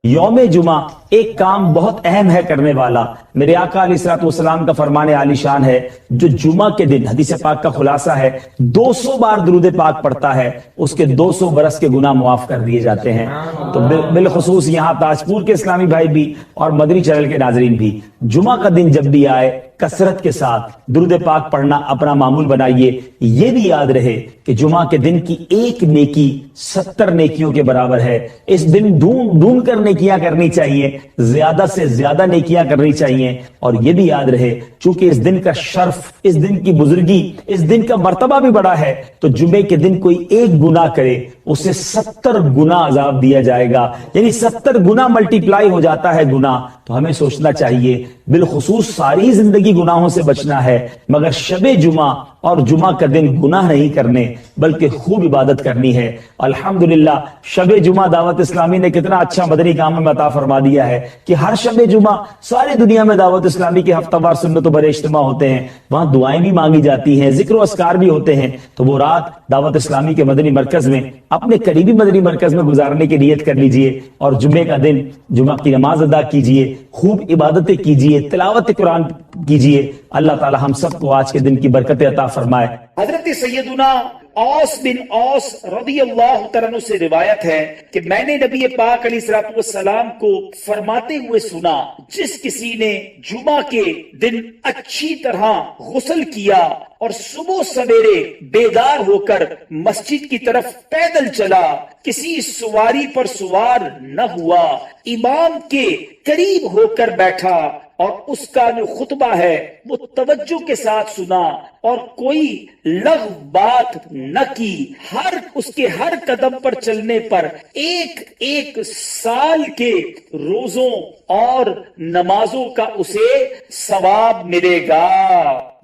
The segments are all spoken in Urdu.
یوم جمعہ ایک کام بہت اہم ہے کرنے والا. میرے آقا علیہ الصلوۃ والسلام کا فرمان عالی شان ہے، جو جمعہ کے دن حدیث پاک کا خلاصہ ہے 200 بار درود پاک پڑھتا ہے اس کے 200 برس کے گناہ معاف کر دیے جاتے ہیں. تو بالخصوص یہاں تاجپور کے اسلامی بھائی بھی اور مدنی چینل کے ناظرین بھی جمعہ کا دن جب بھی آئے کثرت کے ساتھ درود پاک پڑھنا اپنا معمول بنائیے. یہ بھی یاد رہے کہ جمعہ کے دن کی ایک نیکی 70 نیکیوں کے برابر ہے. اس دن ڈھونڈ کر نیکیاں کرنی چاہیے، زیادہ سے زیادہ نیکیاں کرنی چاہیے. اور یہ بھی یاد رہے چونکہ اس دن کا شرف، اس دن کی بزرگی، اس دن کا مرتبہ بھی بڑا ہے، تو جمعے کے دن کوئی ایک گناہ کرے اسے 70 گنا عذاب دیا جائے گا، یعنی 70 گنا ملٹیپلائی ہو جاتا ہے گناہ. تو ہمیں سوچنا چاہیے، بالخصوص ساری زندگی گناہوں سے بچنا ہے، مگر شب جمعہ اور جمعہ کا دن گناہ نہیں کرنے بلکہ خوب عبادت کرنی ہے. الحمدللہ شب جمعہ دعوت اسلامی نے کتنا اچھا مدنی کام میں عطا فرما دیا ہے کہ ہر شب جمعہ ساری دنیا میں دعوت اسلامی کے ہفتہ وار سنت و بڑے اجتماع ہوتے ہیں، وہاں دعائیں بھی مانگی جاتی ہیں، ذکر و اذکار بھی ہوتے ہیں. تو وہ رات دعوت اسلامی کے مدنی مرکز میں اپنے قریبی مدنی مرکز میں گزارنے کی نیت کر لیجئے، اور جمعے کا دن جمعہ کی نماز ادا کیجئے، خوب عبادتیں کیجئے، تلاوت قرآن کیجئے. اللہ تعالی ہم سب کو آج کے دن کی برکت عطا فرمائے. حضرت سیدنا اوس بن اوس رضی اللہ تعالیٰ عنہ سے روایت ہے کہ میں نے نبی پاک علیہ السلام کو فرماتے ہوئے سنا، جس کسی نے جمعہ کے دن اچھی طرح غسل کیا اور صبح سویرے بیدار ہو کر مسجد کی طرف پیدل چلا، کسی سواری پر سوار نہ ہوا، امام کے قریب ہو کر بیٹھا اور اس کا جو خطبہ ہے وہ توجہ کے ساتھ سنا اور کوئی لغو بات نہ کی، اس کے ہر قدم پر چلنے پر ایک ایک سال کے روزوں اور نمازوں کا اسے ثواب ملے گا.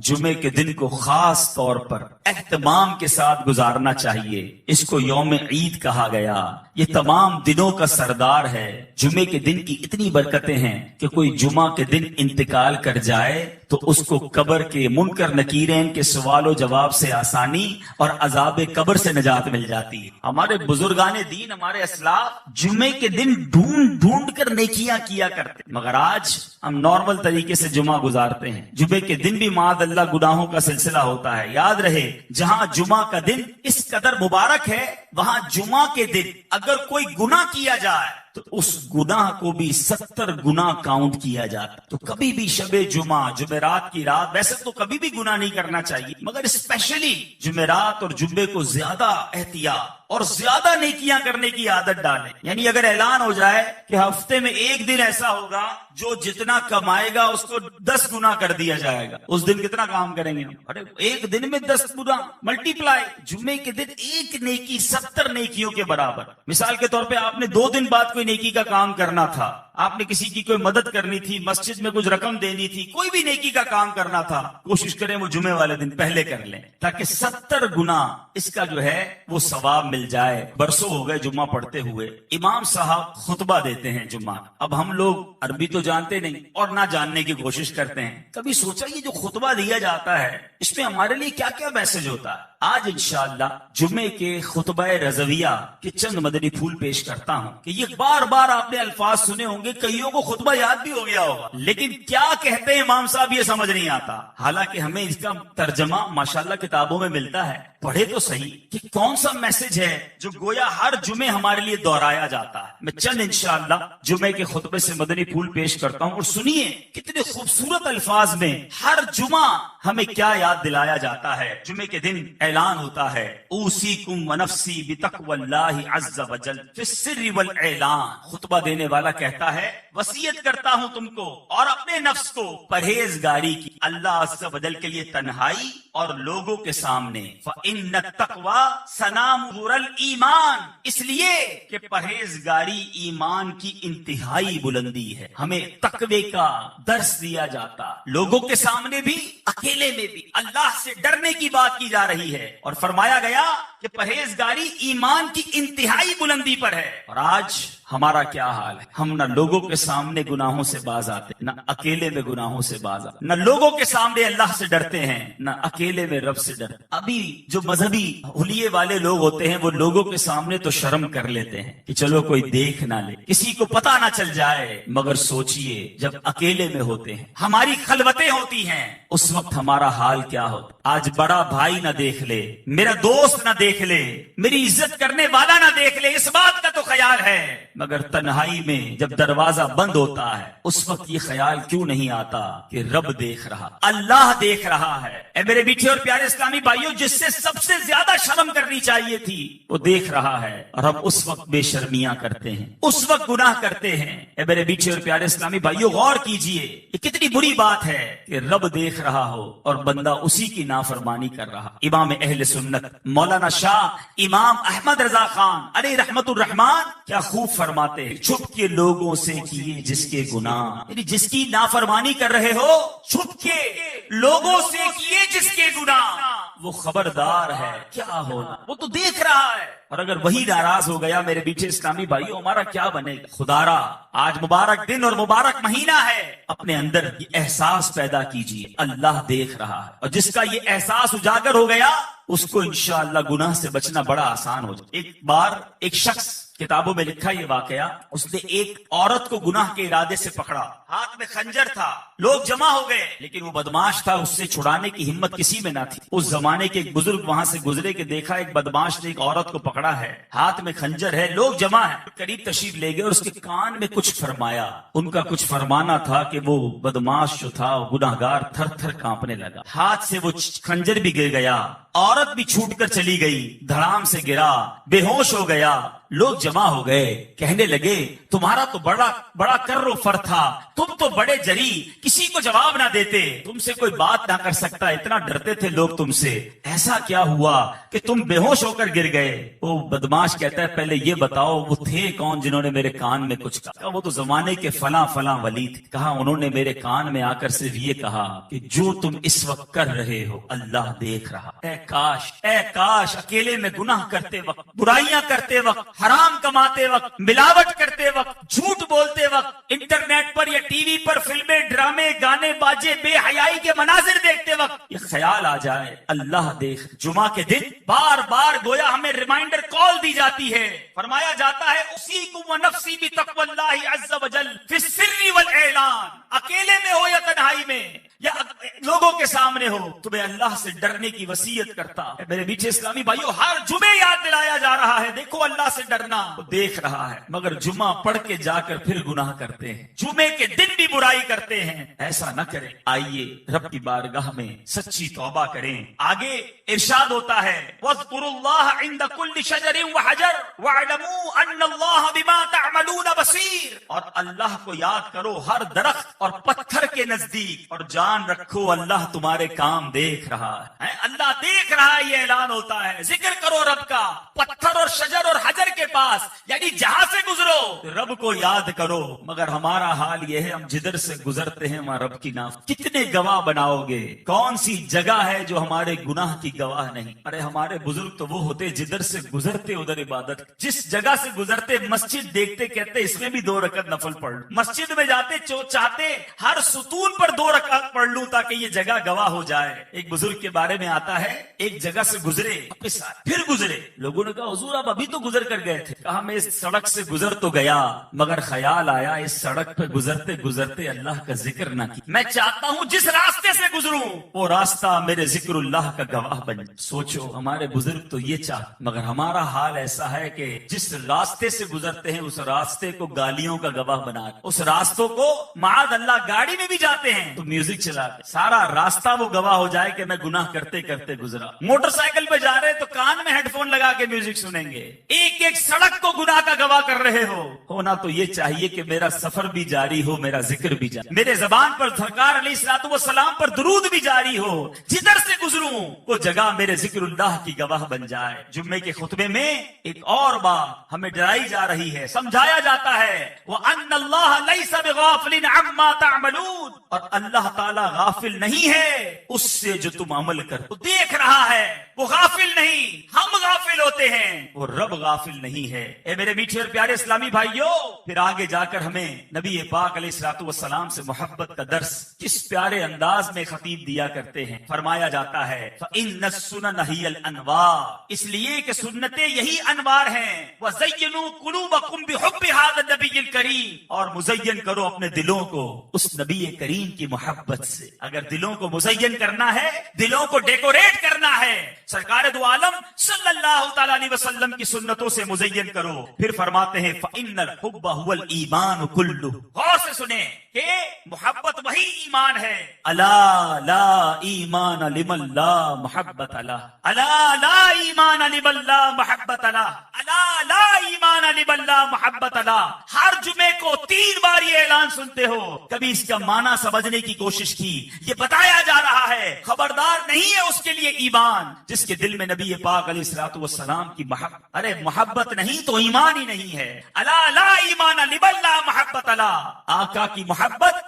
جمعے کے دن کو خاص طور پر اہتمام کے ساتھ گزارنا چاہیے. اس کو یوم عید کہا گیا، یہ تمام دنوں کا سردار ہے. جمعے کے دن کی اتنی برکتیں ہیں کہ کوئی جمعہ کے دن انتقال کر جائے تو اس کو قبر کے منکر نکیرین کے سوال و جواب سے آسانی اور عذاب قبر سے نجات مل جاتی ہے. ہمارے بزرگان دین، ہمارے اسلاف جمعے کے دن ڈھونڈ کر نیکیاں کیا کرتے، مگر آج ہم نارمل طریقے سے جمعہ گزارتے ہیں. جمعے کے دن بھی معاذ اللہ گناہوں کا سلسلہ ہوتا ہے. یاد رہے جہاں جمعہ کا دن اس قدر مبارک ہے، وہاں جمعہ کے دن اگر کوئی گناہ کیا جائے تو اس گناہ کو بھی 70 گنا کاؤنٹ کیا جاتا. تو کبھی بھی شب جمعہ، جمعرات کی رات، ویسے تو کبھی بھی گناہ نہیں کرنا چاہیے، مگر اسپیشلی جمعرات اور جمعے کو زیادہ احتیاط اور زیادہ نیکیاں کرنے کی عادت ڈالیں. یعنی اگر اعلان ہو جائے کہ ہفتے میں ایک دن ایسا ہوگا جو جتنا کمائے گا اس کو 10 گنا کر دیا جائے گا، اس دن کتنا کام کریں گے ہم؟ ارے ایک دن میں 10 گنا ملٹیپلائی. جمعے کے دن ایک نیکی 70 نیکیوں کے برابر. مثال کے طور پہ آپ نے 2 دن بعد کوئی نیکی کا کام کرنا تھا، آپ نے کسی کی کوئی مدد کرنی تھی، مسجد میں کچھ رقم دینی تھی، کوئی بھی نیکی کا کام کرنا تھا، کوشش کریں وہ جمعے والے دن پہلے کر لیں تاکہ 70 گنا اس کا جو ہے وہ ثواب مل جائے. برسوں ہو گئے جمعہ پڑھتے ہوئے، امام صاحب خطبہ دیتے ہیں جمعہ. اب ہم لوگ عربی تو جانتے نہیں اور نہ جاننے کی کوشش کرتے ہیں. کبھی سوچا یہ جو خطبہ دیا جاتا ہے اس میں ہمارے لیے کیا کیا میسج ہوتا ہے؟ آج انشاءاللہ جمعے کے خطبہ رضویہ کے چند مدنی پھول پیش کرتا ہوں کہ یہ بار بار آپ نے الفاظ سنے ہوں گے، کئیوں کو خطبہ یاد بھی ہو گیا ہوگا، لیکن کیا کہتے ہیں امام صاحب یہ سمجھ نہیں آتا. حالانکہ ہمیں اس کا ترجمہ ماشاءاللہ کتابوں میں ملتا ہے، پڑھے تو صحیح کہ کون سا میسج ہے جو گویا ہر جمعے ہمارے لیے دہرایا جاتا ہے. میں چند انشاءاللہ جمعے کے خطبے سے مدنی پھول پیش کرتا ہوں اور سنیے کتنے خوبصورت الفاظ میں ہر جمعہ ہمیں کیا یاد دلایا جاتا ہے. جمعے کے دن اعلان ہوتا ہے، اوصیکم ونفسی بتقوی اللہ عز وجل فی السر والاعلان. خطبہ دینے والا کہتا ہے وصیت کرتا ہوں تم کو اور اپنے نفس کو پرہیزگاری کی، اللہ عز وجل کے لیے تنہائی اور لوگوں کے سامنے. فإن التقوی سنامُ الایمان، اس لیے کہ پرہیزگاری ایمان کی انتہائی بلندی ہے. ہمیں تقوی کا درس دیا جاتا، لوگوں کے سامنے بھی اکیلے میں بھی اللہ سے ڈرنے کی بات کی جا رہی ہے اور فرمایا گیا کہ پرہیزگاری ایمان کی انتہائی بلندی پر ہے. اور آج ہمارا کیا حال ہے؟ ہم نہ لوگوں کے سامنے گناہوں سے باز آتے، نہ اکیلے میں گناہوں سے باز آتے، نہ لوگوں کے سامنے اللہ سے ڈرتے ہیں، نہ اکیلے میں رب سے ڈرتے۔ ابھی جو مذہبی حلیے والے لوگ ہوتے ہیں وہ لوگوں کے سامنے تو شرم کر لیتے ہیں کہ چلو کوئی دیکھ نہ لے، کسی کو پتہ نہ چل جائے، مگر سوچئے جب اکیلے میں ہوتے ہیں، ہماری خلوتیں ہوتی ہیں، اس وقت ہمارا حال کیا ہوتا؟ آج بڑا بھائی نہ دیکھ لے، میرا دوست نہ دیکھ لے، میری عزت کرنے والا نہ دیکھ لے، اس بات کا تو خیال ہے، مگر تنہائی میں جب دروازہ بند ہوتا ہے اس وقت یہ خیال کیوں نہیں آتا کہ رب دیکھ رہا، اللہ دیکھ رہا ہے۔ اے میرے میٹھے اور پیارے اسلامی بھائیوں، جس سے سب سے زیادہ شرم کرنی چاہیے تھی وہ دیکھ رہا ہے، اور ہم اس وقت بے شرمیاں کرتے ہیں، اس وقت گناہ کرتے ہیں۔ اے میرے میٹھے اور پیارے اسلامی بھائیوں، غور کیجئے، یہ کتنی بری بات ہے کہ رب دیکھ رہا ہو اور بندہ اسی کی نافرمانی کر رہا۔ امام اہل سنت مولانا شاہ امام احمد رضا خان علیہ رحمت الرحمان کیا خوب فرماتے ہیں، چھپ کے لوگوں سے کیے جس کے گناہ، یعنی جس کی نافرمانی کر رہے ہو، چھپ کے لوگوں سے کیے جس کے گناہ، وہ خبردار ہے کیا ہونا، وہ تو دیکھ رہا ہے۔ اور اگر وہی ناراض ہو گیا میرے بیٹے اسلامی بھائیوں، ہمارا کیا بنے گا؟ خدارا آج مبارک دن اور مبارک مہینہ ہے، اپنے اندر یہ احساس پیدا کیجئے اللہ دیکھ رہا ہے، اور جس کا یہ احساس اجاگر ہو گیا اس کو انشاءاللہ گناہ سے بچنا بڑا آسان ہو جائے۔ ایک بار ایک شخص، کتابوں میں لکھا یہ واقعہ، اس نے ایک عورت کو گناہ کے ارادے سے پکڑا، ہاتھ میں خنجر تھا، لوگ جمع ہو گئے، لیکن وہ بدماش تھا، اس سے چھڑانے کی ہمت کسی میں نہ تھی۔ اس زمانے کے ایک بزرگ وہاں سے گزرے کہ دیکھا ایک بدماش نے ایک عورت کو پکڑا ہے، ہاتھ میں خنجر ہے، لوگ جمع ہیں، قریب تشریف لے گئے اور اس کے کان میں کچھ فرمایا۔ ان کا کچھ فرمانا تھا کہ وہ بدماش جو تھا وہ گناہگار تھر تھر کانپنے لگا، ہاتھ سے وہ خنجر بھی گر گیا، عورت بھی چھوٹ کر چلی گئی، دھڑام سے گرا، بے ہوش ہو گیا۔ لوگ جمع ہو گئے، کہنے لگے تمہارا تو بڑا کر و فر تھا، تم تو بڑے جری، کسی کو جواب نہ دیتے، تم سے کوئی بات نہ کر سکتا، اتنا ڈرتے تھے لوگ تم سے، ایسا کیا ہوا کہ تم بے ہوش ہو کر گر گئے؟ وہ بدماش کہتا ہے پہلے یہ بتاؤ وہ تھے کون جنہوں نے میرے کان میں کچھ کہا؟ وہ تو زمانے کے فلاں فلاں ولی تھے۔ کہا انہوں نے میرے کان میں آ کر صرف یہ کہا کہ جو تم اس وقت کر رہے ہو اللہ دیکھ رہا۔ اے کاش اکیلے میں گناہ کرتے وقت، برائیاں کرتے وقت، حرام کماتے وقت، ملاوٹ کرتے وقت، جھوٹ بولتے وقت، انٹرنیٹ پر یا ٹی وی پر فلمیں، ڈرامے، گانے باجے، بے حیائی کے مناظر دیکھتے وقت یہ خیال آ جائے اللہ دیکھ۔ جمعہ کے دن بار بار گویا ہمیں ریمائنڈر کال دی جاتی ہے، فرمایا جاتا ہے اوصیکم ونفسی بتقوی اللہ عز وجل فی السر والاعلان، اکیلے میں ہو یا تنہائی میں یا لوگوں کے سامنے ہو، تمہیں اللہ سے ڈرنے کی وصیت کرتا ہے۔ میرے میٹھے اسلامی بھائیوں، ہر جمعے یاد دلایا جا رہا ہے دیکھو اللہ سے ڈرنا، وہ دیکھ رہا ہے، مگر جمعہ پڑھ کے جا کر پھر گناہ کرتے ہیں، جمعے کے دن بھی برائی کرتے ہیں۔ ایسا نہ کریں، آئیے رب کی بارگاہ میں سچی توبہ کریں۔ آگے ارشاد ہوتا ہے وَاذْكُرُوا اللَّهَ عِنْدَ كُلِّ شَجَرٍ وَحَجَرٍ وَاعْلَمُوا أَنَّ اللَّهَ بِمَا تَعْمَلُونَ بَصِيرٌ، اور اللہ کو یاد کرو ہر درخت اور پتھر کے نزدیک، اور جان رکھو اللہ تمہارے کام دیکھ رہا ہے۔ اللہ دیکھ رہا ہے، یہ اعلان ہوتا ہے۔ ذکر کرو رب کا، پتھر اور شجر اور حجر کے پاس، یعنی جہاں سے گزرو رب کو یاد کرو۔ مگر ہمارا حال یہ ہے، ہم جدھر سے گزرتے ہیں وہاں رب کی نام۔ کتنے گواہ بناؤ گے؟ کون سی جگہ ہے جو ہمارے گناہ کی گواہ نہیں؟ ارے ہمارے بزرگ تو وہ ہوتے جدھر سے گزرتے ادھر عبادت، جس جگہ سے گزرتے مسجد دیکھتے کہتے اس میں بھی 2 رکعت نفل پڑھ لوں، مسجد میں جاتے چاہتے ہر ستون پر 2 رکعت پڑھ لوں تاکہ یہ جگہ گواہ ہو جائے۔ ایک بزرگ کے بارے میں آتا ہے، ایک جگہ سے گزرے اپنے ساتھ، پھر گزرے، لوگوں نے کہا حضور آپ ابھی تو گزر کر گئے تھے۔ کہا میں اس سڑک سے گزر تو گیا، مگر خیال آیا اس سڑک پہ گزرتے گزرتے اللہ کا ذکر نہ کی، میں چاہتا ہوں جس راستے سے گزروں وہ راستہ میرے ذکر اللہ کا گواہ بن جائے۔ سوچو ہمارے بزرگ تو یہ چاہتے، مگر ہمارا حال ایسا ہے کہ جس راستے سے گزرتے ہیں اس راستے کو گالیوں کا گواہ بنا، اس راستوں کو معاذ اللہ گاڑی میں بھی جاتے ہیں تو میوزک چلا کے سارا راستہ وہ گواہ ہو جائے کہ میں گناہ کرتے کرتے گزرا۔ موٹر سائیکل پہ جا رہے تو کان میں ہیڈ فون لگا کے میوزک سنیں گے، ایک ایک سڑک کو گناہ کا گواہ کر رہے ہو۔ ہونا تو یہ چاہیے کہ میرا سفر بھی جاری ہو، میرا ذکر بھی جاری، میرے زبان پر سرکار علیہ الصلوۃ والسلام پر درود بھی جاری ہو، جدھر سے گزروں وہ جگہ میرے ذکر اللہ کی گواہ بن جائے۔ جمعے کے خطبے میں ایک اور بات ہمیں ڈرائی جا رہی ہے، سمجھایا جاتا ہے وَأَنَّ اللَّهَ لَيْسَ بِغَافِلٍ عَمَّا تَعْمَلُونَ، اور اللہ تعالی غافل نہیں ہے اس سے جو تم عمل کر، وہ دیکھ رہا ہے۔ وہ غافل نہیں، ہم غافل ہوتے ہیں، وہ رب غافل نہیں ہے۔ اے میرے میٹھے اور پیارے اسلامی بھائیوں، پھر آگے جا کر ہمیں نبی پاک علیہ الصلوۃ والسلام سے محبت کا درس کس پیارے انداز میں خطیب دیا کرتے ہیں۔ فرمایا جاتا ہے فَإِنَّ السُّنَنَ هِيَ الْأَنْوَارُ، اس لیے کہ سنتیں یہی انوار ہیں۔ وَزَيِّنُوا قُلُوبَكُمْ بِحُبِّ هَذَا النَّبِيِّ الْكَرِيمِ، اور مزین کرو اپنے دلوں کو اس نبی کریم کی محبت سے۔ اگر دلوں کو مزین کرنا ہے، دلوں کو ڈیکوریٹ کرنا ہے، سرکار دو عالم صلی اللہ تعالی علیہ وسلم کی سنتوں سے مزین کرو۔ پھر فرماتے ہیں فَإِنَّ الْحُبَّ هُوَ الْإِيمَانُ كُلُّهُ، غور سے سنیں کہ محبت وہی ایمان ہے۔ الا لا ایمان لمن لا محبت لا، الا لا ایمان لمن لا محبت لا، الا لا ایمان لمن لا محبت لا۔ ہر جمعے کو 3 بار یہ اعلان سنتے ہو، کبھی اس کا معنی سمجھنے کی کوشش کی؟ یہ بتایا جا رہا ہے خبردار نہیں ہے اس کے لیے ایمان جس کے دل میں نبی پاک علیہ الصلوۃ والسلام کی محبت، ارے محبت نہیں تو ایمان ہی نہیں ہے۔ الا لا ایمان لمن لا محبت لا، آقا کی محبت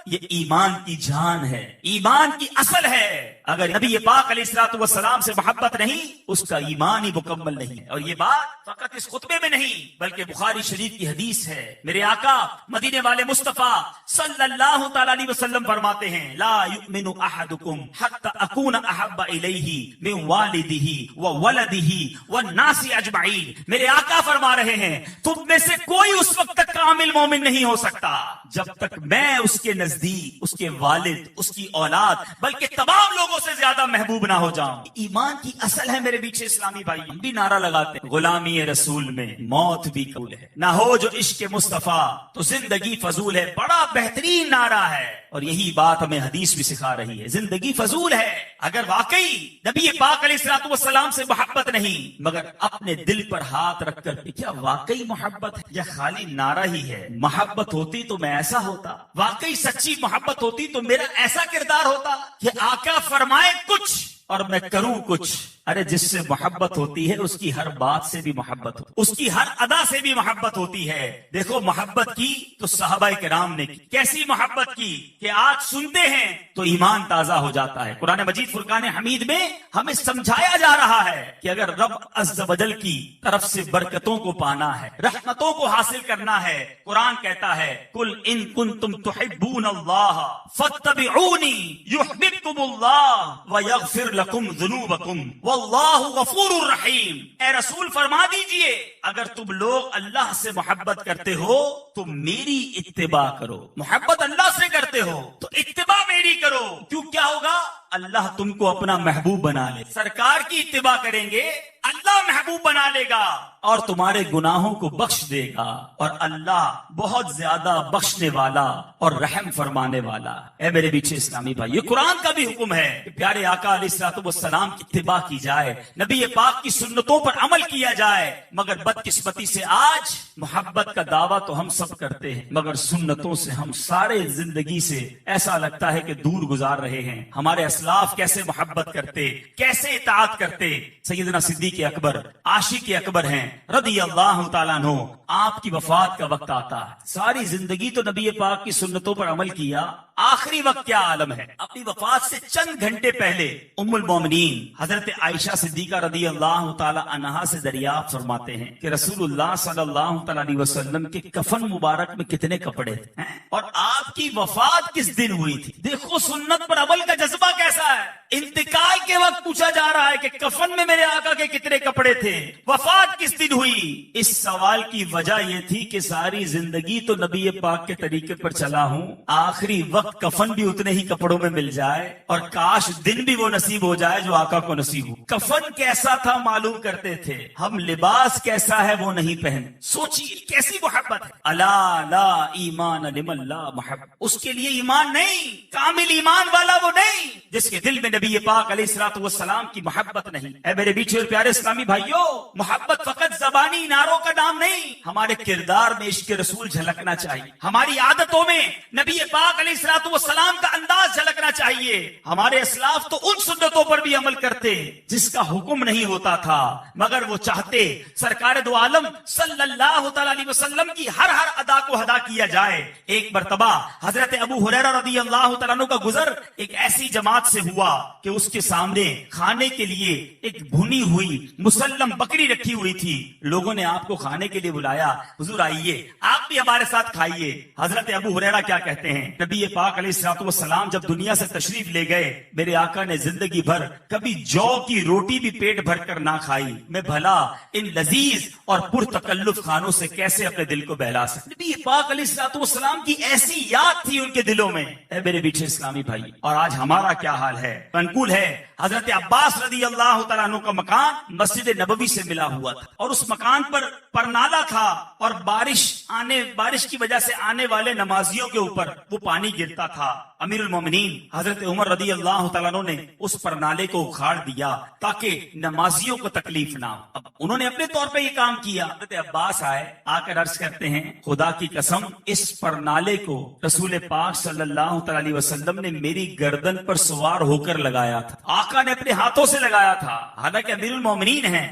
یہ ایمان کی جان ہے، ایمان کی اصل ہے۔ اگر نبی پاک علیہ الصلوۃ والسلام سے محبت نہیں، اس کا ایمان ہی مکمل نہیں ہے۔ اور یہ بات فقط اس خطبے میں نہیں بلکہ بخاری شریف کی حدیث ہے۔ میرے آقا مدینے والے مصطفیٰ صلی اللہ تعالی علیہ وسلم فرماتے ہیں لا یؤمن احدکم حتی اکون احب الیہ من والدہ وولدہ والناس اجمعین۔ میرے آقا فرما رہے ہیں تم میں سے کوئی اس وقت تک کامل مومن نہیں ہو سکتا جب تک میں اس کے نزدیک، اس کے والد، اس کی اولاد، بلکہ تمام لوگوں سے زیادہ محبوب نہ ہو جاؤں۔ ایمان کی اصل ہے میرے بیچے اسلامی بھائی۔ ہم بھی نعرہ لگاتے ہیں غلامی رسول میں موت بھی قبول ہے، نہ ہو جو عشق مصطفیٰ تو زندگی فضول ہے۔ بڑا بہترین نعرہ ہے اور یہی بات ہمیں حدیث بھی سکھا رہی ہے، زندگی فضول ہے۔ اگر واقعی نبی پاک علیہ الصلوۃ والسلام سے محبت نہیں مگر اپنے دل پر ہاتھ رکھ کر کیا واقعی محبت ہے یا خالی نعرہ ہی ہے؟ محبت ہوتی تو میں ایسا ہوتا، واقعی سچی محبت ہوتی تو میرا ایسا کردار ہوتا کہ آقا فرمائے کچھ اور میں کروں کچھ۔ ارے جس سے محبت ہوتی ہے اس کی ہر بات سے بھی محبت ہوتی، اس کی ہر ادا سے بھی محبت ہوتی ہے۔ دیکھو محبت کی تو صحابہ کرام نے کی، کیسی محبت کی کہ آج سنتے ہیں تو ایمان تازہ ہو جاتا ہے۔ قرآن مجید فرقان حمید میں ہمیں سمجھایا جا رہا ہے کہ اگر رب عز و جل کی طرف سے برکتوں کو پانا ہے، رحمتوں کو حاصل کرنا ہے، قرآن کہتا ہے قل ان کنتم تحبون اللہ فاتبعونی یحببکم اللہ ویغفر لکم ذنوبکم واللہ غفور الرحیم۔ اے رسول فرما دیجئے اگر تم لوگ اللہ سے محبت کرتے ہو تو میری اتباع کرو، محبت اللہ سے کرتے ہو تو اتباع میری کرو۔ کیوں کیا ہوگا؟ اللہ تم کو اپنا محبوب بنا لے، سرکار کی اتباع کریں گے اللہ محبوب بنا لے گا اور تمہارے گناہوں کو بخش دے گا، اور اللہ بہت زیادہ بخشنے والا اور رحم فرمانے والا۔ اے میرے بیچے اسلامی بھائی، یہ قرآن کا بھی حکم ہے کہ پیارے آقا علیہ الصلوۃ والسلام کی اتباع کی جائے، نبی پاک کی سنتوں پر عمل کیا جائے۔ مگر بدقسمتی سے آج محبت کا دعویٰ تو ہم سب کرتے ہیں مگر سنتوں سے ہم سارے زندگی سے ایسا لگتا ہے کہ دور گزار رہے ہیں۔ ہمارے اسلاف کیسے محبت کرتے، کیسے اطاعت کرتے۔ سیدنا صدیق اکبر عاشق اکبر ہیں رضی اللہ تعالیٰ عنہ، آپ کی وفات کا وقت آتا ہے، ساری زندگی تو نبی پاک کی سنتوں پر عمل کیا، آخری وقت کیا عالم ہے؟ اپنی وفات سے چند گھنٹے پہلے ام المومنین حضرت عائشہ صدیقہ رضی اللہ تعالی عنہا سے دریافت فرماتے ہیں کہ رسول اللہ صلی اللہ تعالی علیہ وسلم کے کفن مبارک میں کتنے کپڑے تھے اور آپ کی وفات کس دن ہوئی تھی؟ دیکھو سنت پر عمل کا جذبہ کیسا ہے۔ انتقال کے وقت پوچھا جا رہا ہے کہ کفن میں میرے آقا کے کتنے کپڑے تھے، وفات کس دن ہوئی؟ اس سوال کی وجہ یہ تھی کہ ساری زندگی تو نبی پاک کے طریقے پر چلا ہوں، آخری وقت کفن بھی اتنے ہی کپڑوں میں مل جائے اور کاش دن بھی وہ نصیب ہو جائے جو آقا کو نصیب ہو۔ کفن کیسا تھا معلوم کرتے تھے، ہم لباس کیسا ہے وہ نہیں پہن۔ سوچیے کیسی محبت ہے۔ الا لا ایمان لمن لا محبت، اس کے لیے ایمان نہیں، کامل ایمان والا وہ نہیں جس کے دل میں نبی پاک علیہ الصلوۃ والسلام کی محبت نہیں۔ اے میرے بیچے اور پیارے اسلامی بھائیوں، محبت فقط زبانی نعروں کا نام نہیں، ہمارے کردار میں عشق رسول جھلکنا چاہیے، ہماری عادتوں میں نبی پاک علیہ الصلوۃ والسلام کا انداز جھلکنا چاہیے۔ ہمارے اسلاف تو ان سنتوں پر بھی عمل کرتے جس کا حکم نہیں ہوتا تھا مگر وہ چاہتے سرکار دو عالم صلی اللہ تعالی علیہ وسلم کی ہر ادا کو ادا کیا جائے۔ ایک ایک مرتبہ حضرت ابو ہریرہ رضی اللہ تعالیٰ عنہ کا گزر ایک ایسی جماعت سے ہوا کہ اس کے سامنے کھانے کے لیے ایک بھنی ہوئی مسلم بکری رکھی ہوئی تھی. لوگوں نے آپ کو کھانے کے لیے بلایا, حضور آئیے آپ بھی ہمارے ساتھ کھائیے. حضرت ابو ہریرہ کیا کہتے ہیں, نبی پاک علیہ الصلوۃ والسلام جب دنیا سے تشریف لے گئے, میرے آقا نے زندگی بھر کبھی جو کی روٹی بھی پیٹ بھر کر نہ کھائی. میں بھلا ان لذیذ اور پرتکلف کھانوں سے کیسے اپنے دل کو بہلا سکتا. نبی پاک علیہ الصلوۃ والسلام کی ایسی یاد تھی ان کے دلوں میں. اے میرے میٹھے اسلامی بھائی, اور آج ہمارا کیا حال ہے. منقول ہے حضرت عباس رضی اللہ تعالیٰ عنہ کا مکان مسجد نبوی سے ملا ہوا تھا, اور اس مکان پر پرنالا تھا, اور بارش کی وجہ سے آنے والے نمازیوں کے اوپر وہ پانی گرتا تھا. امیر المومنین حضرت عمر رضی اللہ تعالیٰ عنہ نے اس پرنالے کو اکھاڑ دیا تاکہ نمازیوں کو تکلیف نہ ہو. اب انہوں نے اپنے طور پہ یہ کام کیا. حضرت عباس آئے, آ کر عرض کرتے ہیں, خدا کی قسم اس پرنالے کو رسول پاک صلی اللہ تعالی علیہ وسلم نے میری گردن پر سوار ہو کر لگایا تھا. آقا نے اپنے ہاتھوں سے لگایا تھا, حالانکہ امیر المومنین ہیں.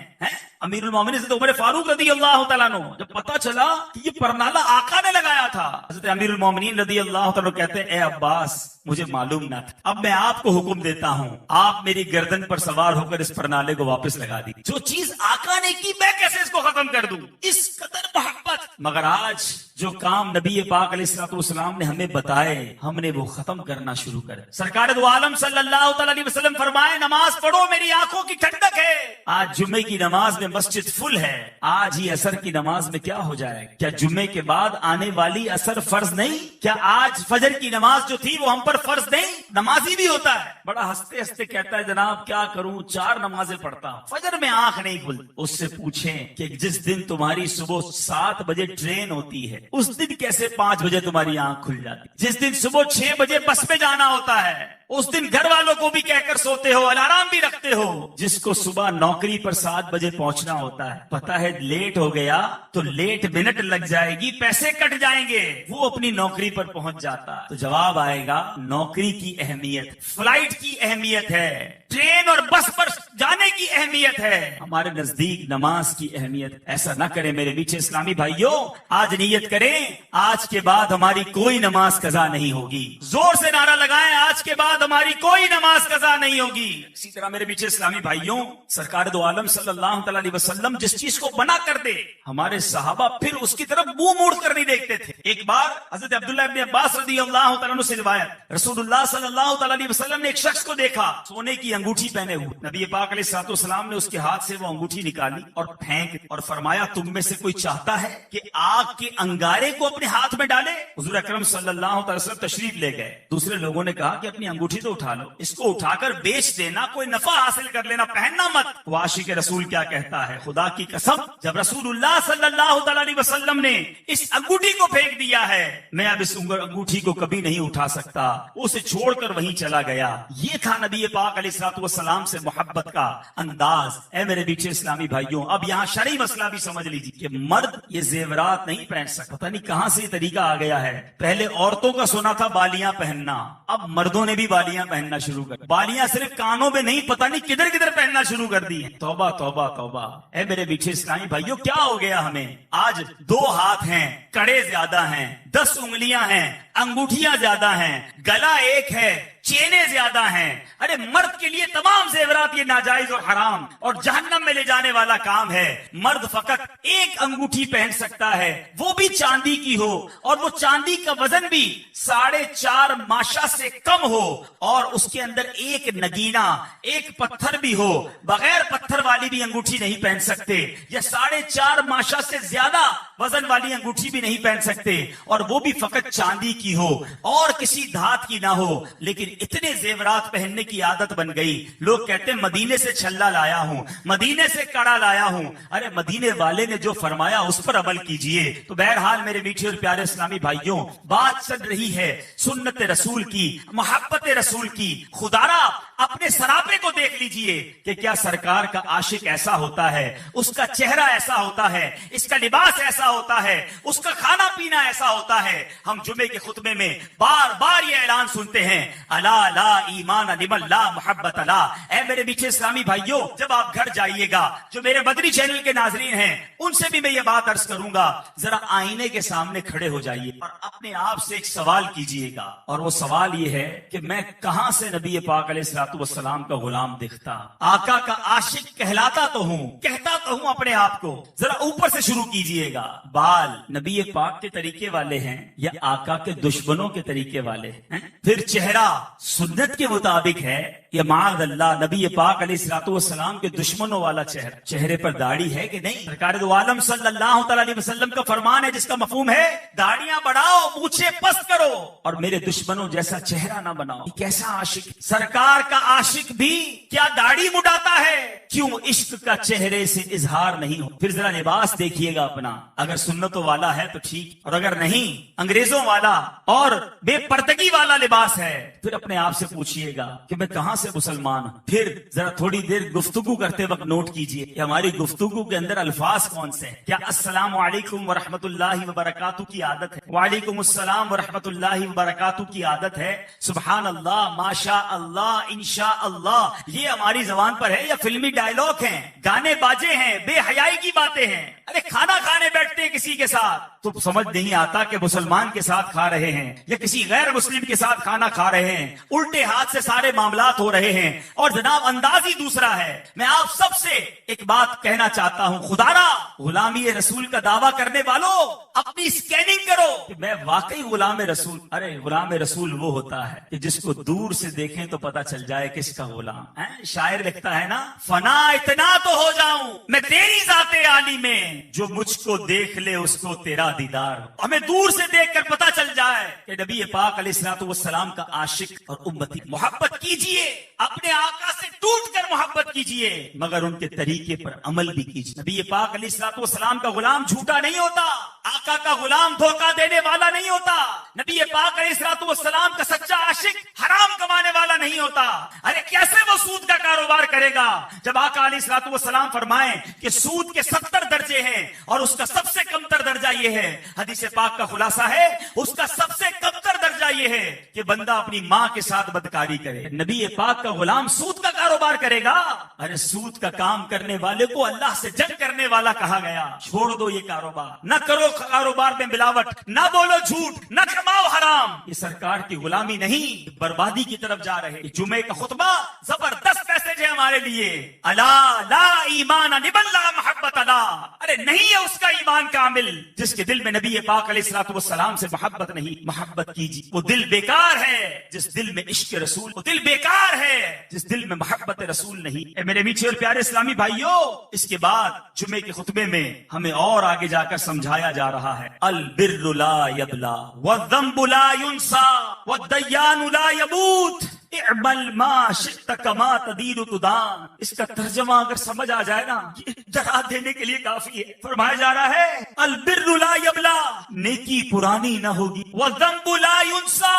امیر المومنین حضرت عمر فاروق رضی اللہ تعالیٰ عنہ, جب پتا چلا کہ یہ پرنالہ آقا نے لگایا تھا, حضرت امیر المومنین رضی اللہ تعالیٰ عنہ کہتے ہیں, اے عباس مجھے معلوم نہ تھا, اب میں آپ کو حکم دیتا ہوں, آپ میری گردن پر سوار ہو کر اس پرنالے کو واپس لگا دی. جو چیز آقا نے کی میں کیسے اس کو ختم کر دوں, اس قدر محبت. مگر آج جو کام نبی پاک علیہ الصلوۃ والسلام نے ہمیں بتائے, ہم نے وہ ختم کرنا شروع کر. سرکار دو عالم صلی اللہ تعالی علیہ وسلم فرمائے, نماز پڑھو میری آنکھوں کی ٹھنڈک ہے. آج جمعے کی نماز میں مسجد فل ہے, آج ہی عصر کی نماز میں کیا ہو جائے. کیا جمعے کے بعد آنے والی عصر فرض نہیں؟ کیا آج فجر کی نماز جو تھی وہ ہم پر فرض نہیں؟ نمازی بھی ہوتا ہے, بڑا ہنستے ہنستے کہتا ہے, جناب کیا کروں, 4 نمازیں پڑھتا ہوں, فجر میں آنکھ نہیں کھلتی. اس سے پوچھیں کہ جس دن تمہاری صبح 7 بجے ٹرین ہوتی ہے, اس دن کیسے 5 بجے تمہاری آنکھ کھل جاتی. جس دن صبح 6 بجے بس میں جانا ہوتا ہے, اس دن گھر والوں کو بھی کہہ کر سوتے ہو, الارم بھی رکھتے ہو. جس کو صبح نوکری پر 7 بجے پہنچنا ہوتا ہے, پتا ہے لیٹ ہو گیا تو لیٹ منٹ لگ جائے گی, پیسے کٹ جائیں گے, وہ اپنی نوکری پر پہنچ جاتا. تو جواب آئے گا, نوکری کی اہمیت, فلائٹ کی اہمیت ہے, ٹرین اور بس پر جانے کی اہمیت ہے, ہمارے نزدیک نماز کی اہمیت. ایسا نہ کریں میرے میٹھے اسلامی بھائیوں, آج نیت کریں, آج کے بعد ہماری کوئی نماز قضا نہیں ہوگی. زور سے نعرہ لگائیں, آج کے بعد ہماری کوئی نماز قضا نہیں ہوگی. اسی طرح میرے میٹھے اسلامی بھائیوں, سرکار دو عالم صلی اللہ تعالی علیہ وسلم جس چیز کو منع کر دے, ہمارے صحابہ پھر اس کی طرف منہ موڑ کر نہیں دیکھتے تھے. ایک بار حضرت عبداللہ ابن عباس رضی اللہ تعالیٰ عنہ سے روایت, رسول اللہ صلی اللہ تعالی علیہ وسلم نے ایک شخص کو دیکھا سونے کی انگوٹھی پہنے ہوئے. نبی پاک علیہ الصلوۃ والسلام نے اس کے ہاتھ سے وہ انگوٹھی نکالی اور پھینک دی, اور فرمایا, تم میں سے کوئی چاہتا ہے کہ آگ کے انگارے کو اپنے ہاتھ میں ڈالے؟ حضور اکرم صلی اللہ تعالی وسلم تشریف لے گئے. دوسرے لوگوں نے کہا کہ اپنی انگوٹھی تو اٹھا لو, اس کو اٹھا کر بیچ دینا, کوئی نفع حاصل کر لینا, پہننا مت. وہ عاشق رسول کیا کہتا ہے, خدا کی قسم جب رسول اللہ صلی اللہ تعالی علیہ وسلم نے اس انگوٹھی کو پھینک دیا ہے, میں اب اس انگوٹھی کو کبھی نہیں اٹھا سکتا. اسے چھوڑ کر وہیں چلا گیا. یہ تھا نبی پاک علیہ الصلوۃ والسلام سے محبت کا انداز. اے میرے بیٹے اسلامی بھائیوں, اب یہاں شرعی مسئلہ بھی سمجھ لیجیے کہ مرد یہ زیورات نہیں پہن سکتا. پتہ نہیں کہاں سے یہ طریقہ آ گیا ہے. پہلے عورتوں کا سنا تھا بالیاں پہننا, اب مردوں نے بھی بالیاں پہننا شروع کر. بالیاں صرف کانوں میں نہیں, پتہ نہیں کدھر کدھر پہننا شروع کر دی. توبہ توبہ توبہ. اے میرے بیٹے اسلامی بھائیوں, کیا ہو گیا ہمیں؟ آج 2 ہاتھ ہیں, کڑے زیادہ ہیں, 10 انگلیاں ہیں, انگوٹھیاں زیادہ ہیں, گلا ایک ہے, چینیں زیادہ ہیں. ارے مرد کے لیے تمام زیورات یہ ناجائز اور حرام اور جہنم میں لے جانے والا کام ہے. مرد فقط ایک انگوٹھی پہن سکتا ہے, وہ بھی چاندی کی ہو, اور وہ چاندی کا وزن بھی 4.5 ماشا سے کم ہو, اور اس کے اندر ایک نگینہ, ایک پتھر بھی ہو. بغیر پتھر والی بھی انگوٹھی نہیں پہن سکتے, یا 4.5 ماشا سے زیادہ وزن والی انگوٹھی بھی نہیں پہن سکتے, اور وہ بھی فقط چاندی کی ہو اور کسی دھات کی نہ ہو. لیکن اتنے زیورات پہننے کی عادت بن گئی. لوگ کہتے ہیں مدینے سے چھلا لایا ہوں, مدینے سے کڑا لایا ہوں. ارے مدینے والے نے جو فرمایا اس پر عمل کیجئے. تو بہرحال میرے میٹھے اور پیارے اسلامی بھائیوں, بات چل رہی ہے سنت رسول کی, محبت رسول کی. خدارا اپنے سراپے کو دیکھ لیجئے کہ کیا سرکار کا عاشق ایسا ہوتا ہے, اس کا چہرہ ایسا ہوتا ہے, اس کا لباس ایسا ایسا ہوتا ہے, اس کا کھانا پینا ایسا ہوتا ہے. ہم جمعے کے خطبے میں بار بار یہ اعلان سنتے ہیں, الا لا ایمان لمن لا محبت لا. اے میرے میٹھے اسلامی بھائیوں, جب آپ گھر جائیے گا, جو میرے مدنی چینل کے ناظرین ہیں ان سے بھی میں یہ بات عرض کروں گا, ذرا آئینے کے سامنے کھڑے ہو جائیے اور اپنے آپ سے ایک سوال کیجئے گا, اور وہ سوال یہ ہے کہ میں کہاں سے نبی پاک علیہ الصلوۃ والسلام کا غلام دکھتا, آقا کا عاشق کہلاتا تو ہوں, کہتا تو ہوں اپنے آپ کو. ذرا اوپر سے شروع کیجئے گا. بال نبی پاک کے طریقے والے ہیں یا آقا کے دشمنوں کے طریقے والے ہیں؟ پھر چہرہ سنت کے مطابق ہے یا معاذ اللہ نبی پاک علیہ الصلوۃ والسلام کے دشمنوں والا چہرہ؟ چہرے پر داڑھی ہے کہ نہیں؟ سرکار دو عالم صلی اللہ تعالی علیہ وسلم کا فرمان ہے جس کا مفہوم ہے داڑیاں بڑھاؤ, مونچھیں پست کرو اور میرے دشمنوں جیسا چہرہ نہ بناؤ. کیسا عاشق؟ سرکار کا عاشق بھی کیا داڑھی مڈاتا ہے؟ کیوں عشق کا چہرے سے اظہار نہیں ہو؟ پھر ذرا لباس دیکھیے گا اپنا, اگر سنتوں والا ہے تو ٹھیک, اور اگر نہیں انگریزوں والا اور بے پردگی والا لباس ہے پھر اپنے آپ سے پوچھئے گا کہ میں کہاں سے مسلمان ہوں. پھر ذرا تھوڑی دیر گفتگو کرتے وقت نوٹ کیجئے کہ ہماری گفتگو کے اندر الفاظ کون سے ہیں. کیا السلام علیکم ورحمۃ اللہ وبرکاتہ کی عادت ہے؟ وعلیکم السلام ورحمۃ اللہ وبرکاتہ کی عادت ہے؟ سبحان اللہ, ماشاء اللہ, انشاء اللہ, یہ ہماری زبان پر ہے یا فلمی ڈائلاگ ہیں, گانے باجے ہیں, بے حیائی کی باتیں ہیں؟ ارے کھانا کھانے بیٹھتے ہیں کسی کے ساتھ تو سمجھ نہیں آتا کہ مسلمان کے ساتھ کھا رہے ہیں یا کسی غیر مسلم کے ساتھ کھانا کھا رہے ہیں, الٹے ہاتھ سے سارے معاملات ہو رہے ہیں اور جناب انداز ہی دوسرا ہے. میں آپ سب سے ایک بات کہنا چاہتا ہوں, خدارا غلامی رسول کا دعویٰ کرنے والوں اپنی اسکیننگ کرو کہ میں واقعی غلام رسول. ارے غلام رسول وہ ہوتا ہے کہ جس کو دور سے دیکھیں تو پتا چل جائے کس کا غلام ہے. شاعر لکھتا ہے نا, فنا اتنا تو ہو جاؤں میں تیری ذات عالی میں, جو مجھ کو دیکھ لے اس کو تیرا دیدار. ہمیں دور سے دیکھ کر پتا چل جائے کہ نبی پاک علیہ الصلوۃ والسلام کا عاشق اور امتی. محبت کیجئے, اپنے آقا سے ٹوٹ کر محبت کیجئے, مگر ان کے طریقے پر عمل بھی کیجئے. نبی پاک علیہ الصلوۃ والسلام کا غلام جھوٹا نہیں ہوتا, آقا کا غلام دھوکہ دینے والا نہیں ہوتا, نبی پاک علیہ الصلوۃ والسلام کا سچا عاشق حرام کمانے والا نہیں ہوتا. ارے کیسے وہ سود کا کاروبار کرے گا جب آقا علیہ الصلوۃ والسلام فرمائیں کہ سود کے 70 درجے ہیں اور اس کا سب سے کمتر درجہ یہ ہے, حدیث پاک کا خلاصہ ہے اس کا سب سے کمتر درجہ یہ ہے کہ بندہ اپنی ماں کے ساتھ بدکاری کرے. نبی پاک کا غلام سود کا کاروبار کرے گا؟ ارے سود کا کام کرنے والے کو اللہ سے جنگ کرنے والا کہا گیا. چھوڑ دو یہ کاروبار, نہ کرو کاروبار میں ملاوٹ, نہ بولو جھوٹ, نہ کماؤ حرام. یہ سرکار کی غلامی نہیں, بربادی کی طرف جا رہے. جمعے کا خطبہ زبردست میسج ہے ہمارے لیے, الا لا ایمان لمن لا محبت لا. ارے نہیں ہے اس کا ایمان کامل جس کے دل میں نبی پاک علیہ الصلوۃ والسلام سے محبت نہیں. محبت کیجیے, وہ دل بیکار ہے جس دل میں عشق رسول, وہ دل بیکار ہے جس دل میں محبت رسول نہیں. اے میرے میٹھے اور پیارے اسلامی بھائیوں, اس کے بعد جمعے کے خطبے میں ہمیں اور آگے جا کر سمجھایا جا رہا ہے, البر لا یبلا والذنب لا ینسا والدیان لا یموت اعمل ما شئت کما تدین تدان. اس کا ترجمہ اگر سمجھ آ جائے نا, ڈرا دینے کے لیے کافی ہے. فرمایا جا رہا ہے البر لا یبلا, نیکی پرانی نہ ہوگی, والذنب لا ینسا,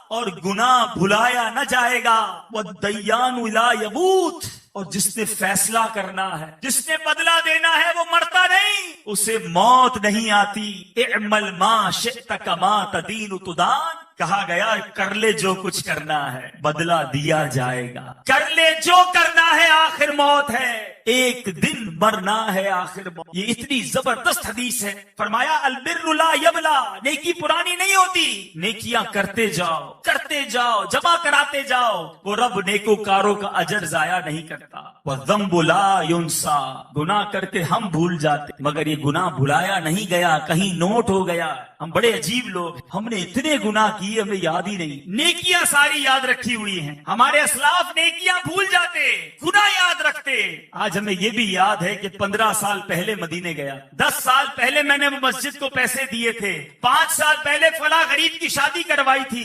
اور گناہ بھلایا نہ جائے گا, والدیان لا یموت, اور جس نے فیصلہ کرنا ہے, جس نے بدلہ دینا ہے وہ مرتا نہیں, اسے موت نہیں آتی. اعمل ما شئت کما تدین تدان, کہا گیا کر لے جو کچھ کرنا ہے بدلہ دیا جائے گا, کر لے جو کرنا ہے آخر موت ہے, ایک دن مرنا ہے آخر موت. یہ اتنی زبردست حدیث ہے. فرمایا البر لا یبلا, نیکی پرانی نہیں ہوتی, نیکیاں کرتے جاؤ کرتے جاؤ, جمع کراتے جاؤ, وہ رب نیکوکاروں کا اجر ضائع نہیں کرتا. والذنب لا ینسا, گناہ کر کے ہم بھول جاتے مگر یہ گناہ بھلایا نہیں گیا, کہیں نوٹ ہو گیا. ہم بڑے عجیب لوگ, ہم نے اتنے گناہ کیے ہمیں یاد ہی نہیں. نیکیاں ساری یاد رکھی ہوئی ہیں, ہمارے اسلاف نیکیاں بھول جاتے, گناہ یاد رکھتے. آج ہمیں یہ بھی یاد ہے کہ 15 سال پہلے مدینے گیا, 10 سال پہلے میں نے مسجد کو پیسے دیے تھے, 5 سال پہلے فلاں غریب کی شادی کروائی تھی,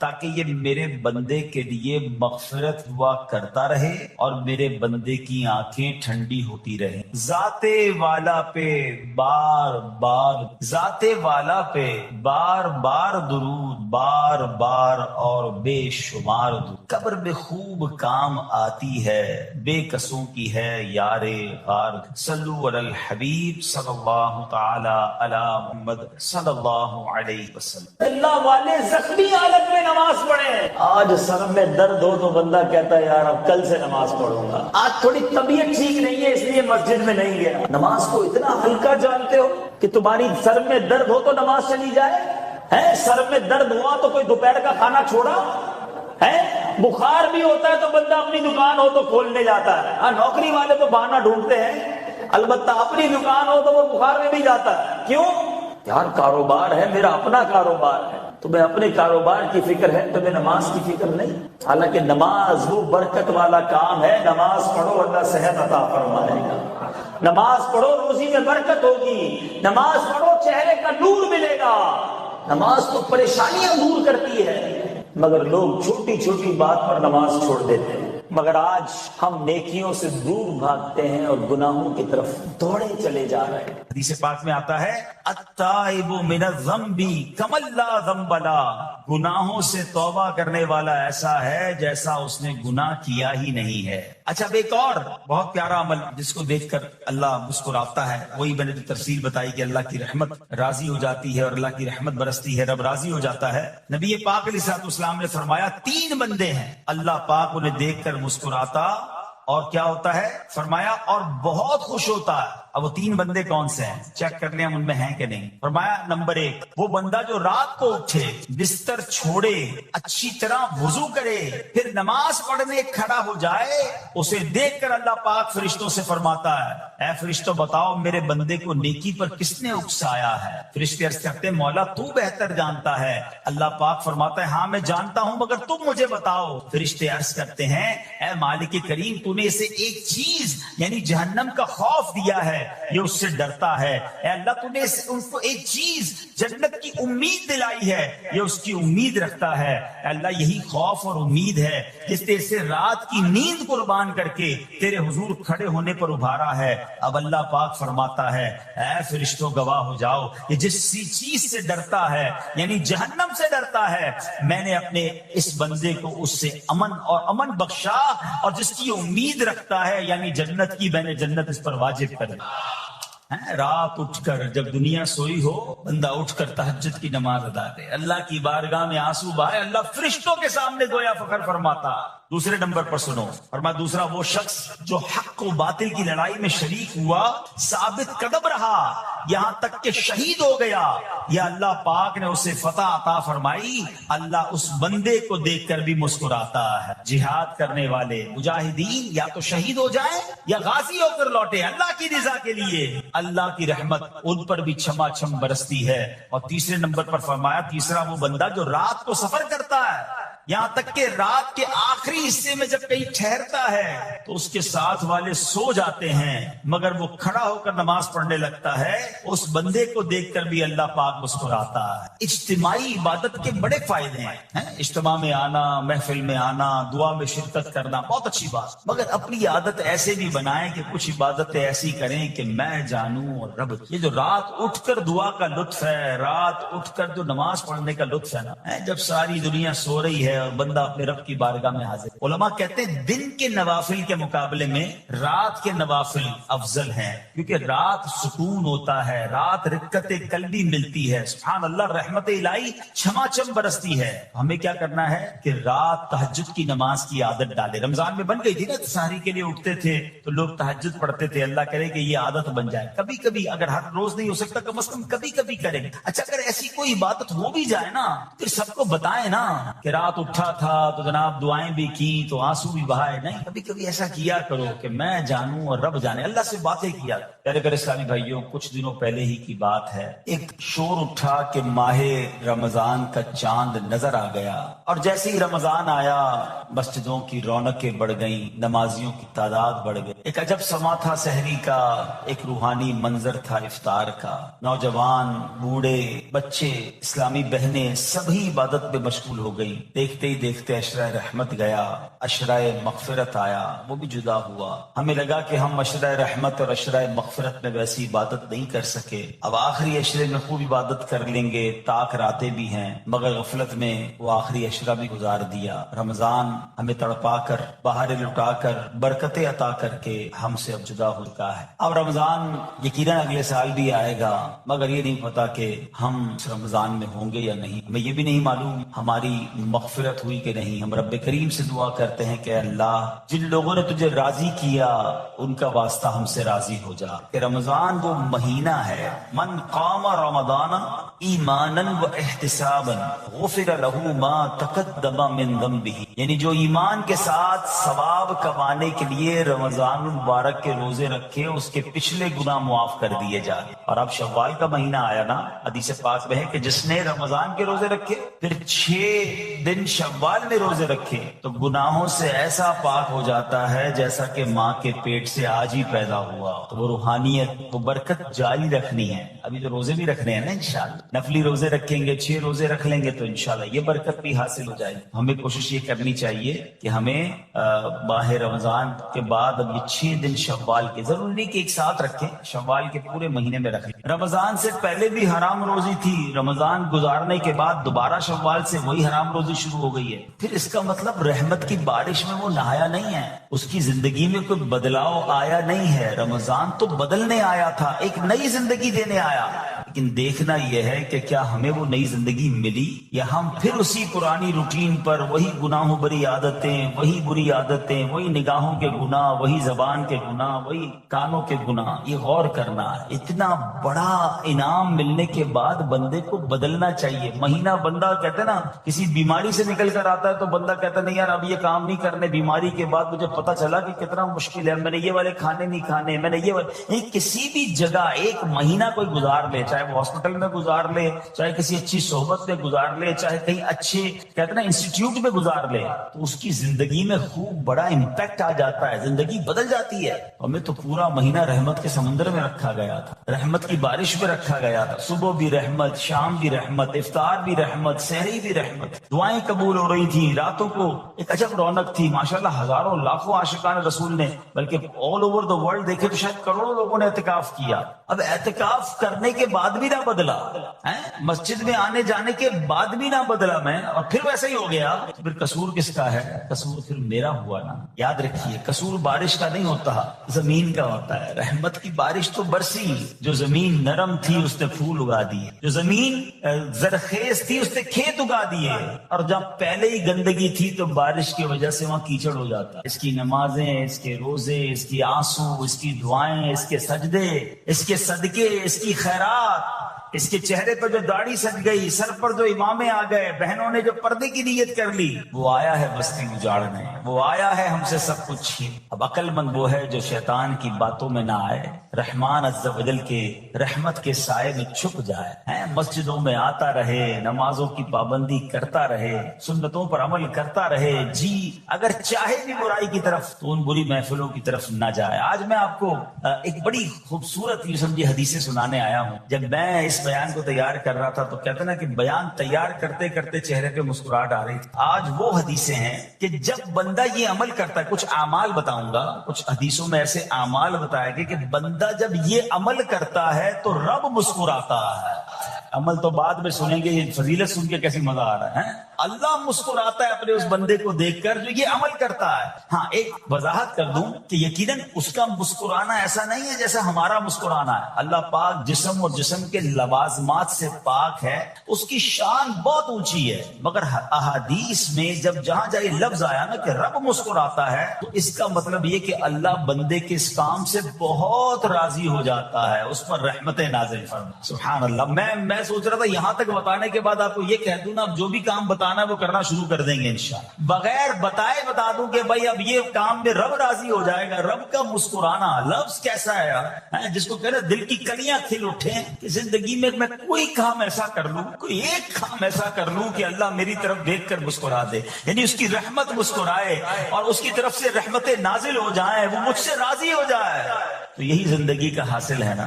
تاکہ یہ میرے بندے کے لیے مغفرت ہوا کرتا رہے اور میرے بندے کی آنکھیں ٹھنڈی ہوتی رہیں. ذات والا پہ بار بار درود، بار بار اور بے شمار درود. قبر میں خوب کام آتی ہے، بے کسوں کی ہے یار غار. صلو علی الحبیب صلی اللہ تعالی علی محمد صلی اللہ علیہ وسلم. اللہ والے زخمی حالت میں نماز پڑھیں. آج سر میں درد ہو تو بندہ کہتا ہے یار اب کل سے نماز پڑھوں گا. آج تھوڑی طبیعت ٹھیک نہیں ہے اس لیے مسجد میں نہیں گیا. نماز کو اتنا ہلکا جانتے ہو کہ تمہاری سر میں درد ہو تو نماز چلی جائے. ہے سر میں درد ہوا تو کوئی دوپہر کا کھانا چھوڑا ہے؟ بخار بھی ہوتا ہے تو بندہ اپنی دکان ہو تو کھولنے جاتا ہے. ہاں نوکری والے تو بہانہ ڈھونڈتے ہیں، البتہ اپنی دکان ہو تو وہ بخار میں بھی جاتا ہے. کیوں؟ یار کاروبار ہے، میرا اپنا کاروبار ہے. تمہیں اپنے کاروبار کی فکر ہے، تمہیں نماز کی فکر نہیں. حالانکہ نماز وہ برکت والا کام ہے. نماز پڑھو اللہ صحت عطا فرمائے گا. نماز پڑھو روزی میں برکت ہوگی. نماز پڑھو چہرے کا نور ملے گا. نماز تو پریشانیاں دور کرتی ہے، مگر لوگ چھوٹی چھوٹی بات پر نماز چھوڑ دیتے ہیں. مگر آج ہم نیکیوں سے دور بھاگتے ہیں اور گناہوں کی طرف دوڑے چلے جا رہے ہیں. حدیث پاک میں آتا ہے التائب من الذنب کمن لا ذنب له. گناہوں سے توبہ کرنے والا ایسا ہے جیسا اس نے گناہ کیا ہی نہیں ہے. اچھا اب ایک اور بہت پیارا عمل جس کو دیکھ کر اللہ مسکراتا ہے، وہی میں نے جو تفصیل بتائی کہ اللہ کی رحمت راضی ہو جاتی ہے اور اللہ کی رحمت برستی ہے، رب راضی ہو جاتا ہے. نبی پاک علیہ الصلوۃ والسلام نے فرمایا 3 بندے ہیں اللہ پاک انہیں دیکھ کر مسکراتا اور کیا ہوتا ہے؟ فرمایا اور بہت خوش ہوتا ہے. اب وہ 3 بندے کون سے ہیں؟ چیک کر لیں ہم ان میں ہیں کہ نہیں. فرمایا نمبر 1 وہ بندہ جو رات کو اٹھے، بستر چھوڑے، اچھی طرح وضو کرے، پھر نماز پڑھنے کھڑا ہو جائے. اسے دیکھ کر اللہ پاک فرشتوں سے فرماتا ہے اے فرشتوں بتاؤ میرے بندے کو نیکی پر کس نے اکسایا ہے؟ فرشتے عرض کرتے ہیں مولا تو بہتر جانتا ہے. اللہ پاک فرماتا ہے ہاں میں جانتا ہوں مگر تم مجھے بتاؤ. فرشتے عرض کرتے ہیں اے مالک کریم تو نے اسے ایک چیز یعنی جہنم کا خوف دیا ہے، یہ اس سے ڈرتا ہے. اے اللہ تو نے ان کو ایک چیز جنت کی امید دلائی ہے، یہ اس کی امید رکھتا ہے. اے اللہ یہی خوف اور امید ہے جس نے اسے رات کی نیند قربان کر کے تیرے حضور کھڑے ہونے پر ابھارا ہے. اب اللہ پاک فرماتا ہے اے فرشتوں گواہ ہو جاؤ یہ جس چیز سے ڈرتا ہے یعنی جہنم سے ڈرتا ہے، میں نے اپنے اس بندے کو اس سے امن بخشا، اور جس کی امید رکھتا ہے یعنی جنت کی، میں نے جنت اس پر واجب کر دی. رات اٹھ کر جب دنیا سوئی ہو بندہ اٹھ کر تہجد کی نماز ادا کرے، اللہ کی بارگاہ میں آنسو بہائے، اللہ فرشتوں کے سامنے گویا فخر فرماتا. دوسرے نمبر پر سنو فرمایا دوسرا وہ شخص جو حق و باطل کی لڑائی میں شریک ہوا، ثابت قدم رہا یہاں تک کہ شہید ہو گیا، یا اللہ پاک نے اسے فتح عطا فرمائی. اللہ اس بندے کو دیکھ کر بھی مسکراتا ہے. جہاد کرنے والے مجاہدین یا تو شہید ہو جائیں یا غازی ہو کر لوٹے اللہ کی رضا کے لیے، اللہ کی رحمت ان پر بھی چھما چھم برستی ہے. اور تیسرے نمبر پر فرمایا تیسرا وہ بندہ جو رات کو سفر کرتا ہے، یہاں تک کہ رات کے آخری حصے میں جب کہیں ٹھہرتا ہے تو اس کے ساتھ والے سو جاتے ہیں مگر وہ کھڑا ہو کر نماز پڑھنے لگتا ہے. اس بندے کو دیکھ کر بھی اللہ پاک مسکراتا ہے. اجتماعی عبادت کے بڑے فائدے ہیں. اجتماع میں آنا، محفل میں آنا، دعا میں شرکت کرنا بہت اچھی بات، مگر اپنی عادت ایسے بھی بنائیں کہ کچھ عبادتیں ایسی کریں کہ میں جانوں اور رب. یہ جو رات اٹھ کر دعا کا لطف ہے، رات اٹھ کر جو نماز پڑھنے کا لطف ہے نا، جب ساری دنیا سو رہی ہے اور بندہ اپنے رب کی بارگاہ میں حاضر. علماء کہتے ہیں دن کے نوافل کے مقابلے میں رات کے نوافل افضل ہیں، کیونکہ رات سکون ہوتا ہے، رات رکت قلبی ملتی ہے. سبحان اللہ، رحمت الہی چھما چھم برستی ہے. ہمیں کیا کرنا ہے کہ رات تہجد کی نماز کی عادت ڈالے. رمضان میں بن گئی تھی نا، سحری کے لیے اٹھتے تھے تو لوگ تہجد پڑھتے تھے. اللہ کرے کہ یہ عادت بن جائے. کبھی کبھی اگر ہر روز نہیں ہو سکتا کم از کم کبھی کبھی کریں. اچھا اگر ایسی کوئی عبادت ہو بھی جائے نا پھر سب کو بتائیں نا کہ رات اٹھا تھا تو جناب دعائیں بھی کی تو آنسو بھی بہائے. نہیں, کبھی کبھی ایسا کیا کرو کہ میں جانوں اور رب جانے, اللہ سے باتیں کیا. پیارے اسلامی بھائیوں, کچھ دنوں پہلے ہی کی بات ہے, ایک شور اٹھا کہ ماہ رمضان کا چاند نظر آ گیا, اور جیسے ہی رمضان آیا مسجدوں کی رونقیں بڑھ گئیں, نمازیوں کی تعداد بڑھ گئی. ایک عجب سما تھا سحری کا, ایک روحانی منظر تھا افطار کا. نوجوان, بوڑھے, بچے, اسلامی بہنیں سبھی عبادت میں مشغول ہو گئی. دیکھتے ہی دیکھتے عشرہ رحمت گیا, عشرہ مغفرت آیا, وہ بھی جدا ہوا. ہمیں لگا کہ ہم عشرہ رحمت اور عشرہ مغفرت میں ویسی عبادت نہیں کر سکے, اب آخری عشرے میں خوب عبادت کر لیں گے, تاک راتیں بھی ہیں, مگر غفلت میں وہ آخری عشرہ بھی گزار دیا. رمضان ہمیں تڑپا کر, بہاریں لٹا کر, برکتیں عطا کر کے ہم سے اب جدا ہو چکا ہے. اب رمضان یقیناً اگلے سال بھی آئے گا, مگر یہ نہیں پتا کہ ہم اس رمضان میں ہوں گے یا نہیں. ہمیں یہ بھی نہیں معلوم ہماری مغفرت ہوئی کہ نہیں. ہم رب کریم سے دعا کرتے ہیں کہ اللہ, جن لوگوں نے تجھے راضی کیا ان کا واسطہ ہم سے راضی ہو جا. کہ رمضان وہ مہینہ ہے, من قام رمضان ایمانا و احتسابا غفر له ما تقدم من ذنبہ, یعنی جو ایمان کے ساتھ ثواب کمانے کے لیے رمضان المبارک کے روزے رکھے اس کے پچھلے گناہ معاف کر دیے جائیں. اور اب شوال کا مہینہ آیا نا, حدیث پاک میں ہے کہ جس نے رمضان کے روزے رکھے پھر 6 دن شوال میں روزے رکھے تو گناہوں سے ایسا پاک ہو جاتا ہے جیسا کہ ماں کے پیٹ سے آج ہی پیدا ہوا. تو وہ روحانیت, وہ برکت جاری رکھنی ہے. ابھی تو روزے بھی رکھنے ہیں نا انشاءاللہ, نفلی روزے رکھیں گے, 6 روزے رکھ لیں گے تو انشاءاللہ یہ برکت بھی حاصل ہو جائے گی. ہمیں کوشش یہ کرنی چاہیے کہ ہمیں ماہ رمضان کے بعد اب یہ 6 دن شوال کے, ضروری نہیں کہ ایک ساتھ رکھیں, شوال کے پورے مہینے میں رکھیں. رمضان سے پہلے بھی حرام روزی تھی, رمضان گزارنے کے بعد دوبارہ شوال سے وہی حرام روزی شروع ہو گئی ہے. پھر اس کا مطلب رحمت کی بارش میں وہ نہایا نہیں ہے, اس کی زندگی میں کوئی بدلاؤ آیا نہیں ہے. رمضان تو بدلنے آیا تھا, ایک نئی زندگی دینے آیا. لیکن دیکھنا یہ ہے کہ کیا ہمیں وہ نئی زندگی ملی یا ہم پھر اسی پرانی روٹین پر, وہی گناہوں بری عادتیں, وہی بری عادتیں, وہی نگاہوں کے گناہ, وہی زبان کے گناہ, وہی کانوں کے گناہ. یہ غور کرنا, اتنا بڑا انعام ملنے کے بعد بندے کو بدلنا چاہیے. مہینہ بندہ کہتے ہیں نا, کسی بیماری سے نکل کر آتا ہے تو بندہ کہتا نہیں یار اب یہ کام نہیں کرنے, بیماری کے بعد مجھے پتا چلا کہ کتنا مشکل ہے, میں نے یہ والے کھانے نہیں کھانے, میں نے یہ والے. کسی بھی جگہ ایک مہینہ کوئی گزار لے, چاہے وہ ہاسپٹل میں گزار لے, چاہے کسی اچھی صحبت میں گزار لے, چاہے کہیں اچھے کہتے ہیں نا انسٹیٹیوٹ میں گزار لے, تو اس کی زندگی میں خوب بڑا امپیکٹ آ جاتا ہے, زندگی بدل جاتی ہے. ہمیں تو پورا مہینہ رحمت کے سمندر میں رکھا گیا تھا, رحمت کی بارش میں رکھا گیا تھا. صبح بھی رحمت, شام بھی رحمت, افطار بھی رحمت, سحری بھی رحمت, دعائیں قبول ہو رہی تھی, راتوں کو ایک عجب رونق تھی. ماشاءاللہ ہزاروں لاکھوں عاشقان رسول نے, بلکہ آل اوور دا ورلڈ دیکھے تو شاید کروڑوں لوگوں نے اعتکاف کیا. اب اعتکاف کرنے کے بعد بھی نہ بدلا, مسجد میں آنے جانے کے بعد بھی نہ بدلا میں, اور پھر ویسا ہی ہو گیا. پھر قصور کس کا ہے؟ قصور پھر میرا ہوا نا. یاد رکھیے قصور بارش کا نہیں ہوتا, زمین کا ہوتا ہے. رحمت کی بارش تو برسی, جو زمین نرم تھی اس نے پھول اگا دیے, جو زمین زرخیز تھی اس نے کھیت اگا دیے, اور جب پہلے ہی گندگی تھی تو بارش کی وجہ سے وہاں کیچڑ ہو جاتا. اس کی نمازیں, اس کے روزے, اس کی آنسو, اس کی دعائیں, اس کے سجدے, اس کے صدقے, اس کی خیرات, اس کے چہرے پر جو داڑھی سج گئی, سر پر جو امامے آ گئے, بہنوں نے جو پردے کی نیت کر لی, وہ آیا ہے بستی اجاڑنے, وہ آیا ہے ہم سے سب کچھ چھین. اب عقل مند وہ ہے جو شیطان کی باتوں میں نہ آئے, رحمان عز و جل کے رحمت کے سائے میں چھپ جائے, مسجدوں میں آتا رہے, نمازوں کی پابندی کرتا رہے, سنتوں پر عمل کرتا رہے. جی اگر چاہے بھی برائی کی طرف تو ان بری محفلوں کی طرف نہ جائے. آج میں آپ کو ایک بڑی خوبصورت یوں سمجھے حدیثیں سنانے آیا ہوں. جب میں اس بیان کو تیار کر رہا تھا تو کہتے نا کہ بیان تیار کرتے کرتے چہرے پہ مسکراہٹ آ رہی تھی. آج وہ حدیثیں ہیں کہ جب بندہ یہ عمل کرتا ہے, کچھ اعمال بتاؤں گا, کچھ حدیثوں میں ایسے اعمال بتائے گئے کہ بندہ جب یہ عمل کرتا ہے تو رب مسکراتا ہے. عمل تو بعد میں سنیں گے, یہ فضیلت سن کے کیسی مزہ آ رہا ہے. اللہ مسکراتا ہے اپنے اس بندے کو دیکھ کر جو یہ عمل کرتا ہے. ہاں ایک وضاحت کر دوں کہ یقیناً اس کا مسکرانا ایسا نہیں ہے جیسا ہمارا مسکرانا ہے. اللہ پاک جسم اور جسم کے لوازمات سے پاک ہے, اس کی شان بہت اونچی ہے. مگر احادیث میں جب جہاں جہاں یہ لفظ آیا نا کہ رب مسکراتا ہے, تو اس کا مطلب یہ کہ اللہ بندے کے اس کام سے بہت راضی ہو جاتا ہے, اس پر رحمتیں نازل فرما. سبحان اللہ. میں سوچ رہا تھا یہاں تک بتانے کے بعد آپ کو یہ کہہ دوں نا, اب جو بھی کام بتا بتانا ہے وہ کرنا شروع کر دیں گے انشاءاللہ. بغیر بتائے بتا دوں کہ بھائی اب یہ کام میں رب راضی ہو جائے گا. رب کا مسکرانا لفظ کیسا ہے یار, جس کو کہنا دل کی کلیاں کھل اٹھے کہ زندگی میں کوئی کام ایسا کر لوں, کوئی ایک کام ایسا کر لوں کہ اللہ میری طرف دیکھ کر مسکرا دے, یعنی اس کی رحمت مسکرائے اور اس کی طرف سے رحمتیں نازل ہو جائیں, وہ مجھ سے راضی ہو جائے. تو یہی زندگی کا حاصل ہے نا.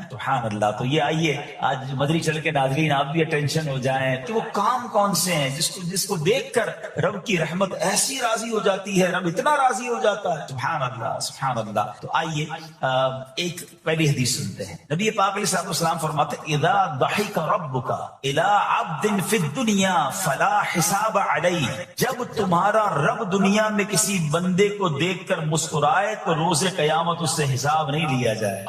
سبحان اللہ. تو یہ آئیے آج مدری چل کے ناظرین آپ بھی اٹینشن ہو جائیں کہ وہ کام کون سے ہیں جس کو دیکھ کر رب کی رحمت ایسی راضی ہو جاتی ہے, رب اتنا راضی ہو جاتا ہے. سبحان اللہ سبحان اللہ. تو آئیے ایک پہلی حدیث سنتے ہیں. نبی پاک علیہ السلام فرماتے ہیں اذا ضحک ربک الی عبد فی الدنیا فلا حساب علیہ, جب تمہارا رب دنیا میں کسی بندے کو دیکھ کر مسکرائے تو روز قیامت اس سے حساب نہیں لیا جائے.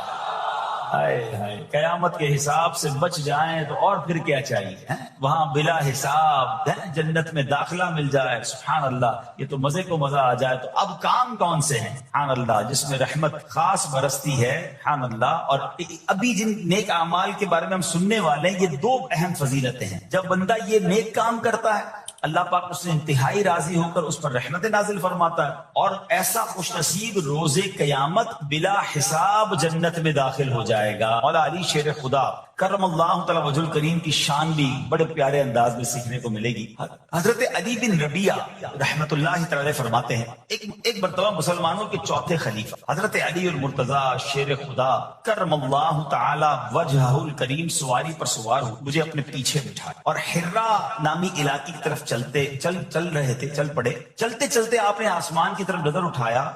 ہائے ہائے, قیامت کے حساب سے بچ جائیں تو اور پھر کیا چاہیے, وہاں بلا حساب جنت میں داخلہ مل جائے. سبحان اللہ, یہ تو مزے کو مزہ آ جائے. تو اب کام کون سے ہیں سبحان اللہ جس میں رحمت خاص برستی ہے سبحان اللہ. اور ابھی جن نیک اعمال کے بارے میں ہم سننے والے ہیں, یہ دو اہم فضیلتیں ہیں. جب بندہ یہ نیک کام کرتا ہے اللہ پاک اس سے انتہائی راضی ہو کر اس پر رحمت نازل فرماتا ہے, اور ایسا خوش نصیب روز قیامت بلا حساب جنت میں داخل ہو جائے گا. مولا علی شیر خدا کرم اللہ تعالی وجہ الکریم کی شان بھی بڑے پیارے انداز میں سیکھنے کو ملے گی. حضرت علی بن ربیعہ رحمت اللہ تعالی فرماتے ہیں ایک مرتبہ مسلمانوں کے چوتھے خلیفہ حضرت علی المرتضی شیر خدا کرم اللہ تعالی وجہ الکریم سواری پر سوار ہو مجھے اپنے پیچھے بٹھایا اور حرا نامی علاقے کی طرف چل رہے تھے. چل پڑے. چلتے چلتے آپ نے آسمان کی طرف نظر اٹھایا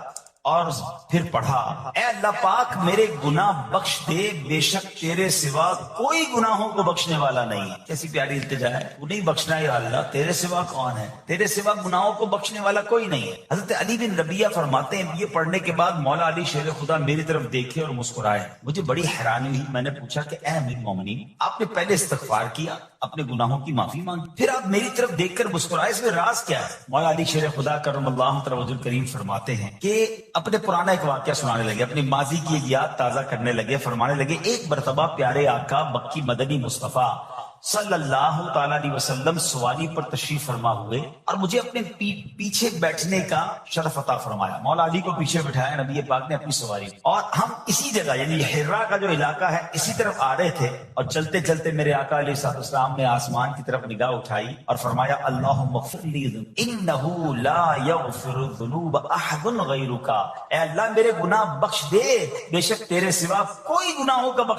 اور پھر پڑھا اے اللہ پاک میرے گناہ بخش دے, بے شک تیرے سوا کوئی گناہوں کو بخشنے والا نہیں. کیسی پیاری التجا ہے, وہ نہیں بخشنا یا اللہ, تیرے سوا کون ہے, تیرے سوا گناہوں کو بخشنے والا کوئی نہیں ہے. حضرت علی بن ربیعہ فرماتے ہیں یہ پڑھنے کے بعد مولا علی شیر خدا میری طرف دیکھے اور مسکرائے. مجھے بڑی حیرانی ہوئی. میں نے پوچھا کہ اے امیر المومنین, آپ نے پہلے استغفار کیا, اپنے گناہوں کی معافی مانگی, پھر آپ میری طرف دیکھ کر مسکرائے, اس میں راز کیا ہے؟ مولا علی شیر خدا کرم اللہ تعالی وجہ الکریم فرماتے ہیں کہ اپنے پرانا ایک واقعہ سنانے لگے, اپنی ماضی کی ایک یاد تازہ کرنے لگے. فرمانے لگے ایک مرتبہ پیارے آقا مکی مدنی مصطفیٰ صلی اللہ تعالی علیہ وسلم سواری پر تشریف فرما ہوئے اور مجھے اپنے پیچھے بیٹھنے کا شرف عطا فرمایا. مولا علی کو پیچھے بٹھایا نبی پاک نے اپنی سواری, اور ہم اسی جگہ یعنی حرا کا جو علاقہ ہے اسی طرف آ رہے تھے. اور چلتے چلتے میرے آقا علیہ السلام نے آسمان کی طرف نگاہ اٹھائی اور فرمایا اللہم اغفر لی انہ لا یغفر الذنوب احد غیرک, اے اللہ میرے گناہ بخش دے, بے شک تیرے سوا کوئی گناہوں کا بخش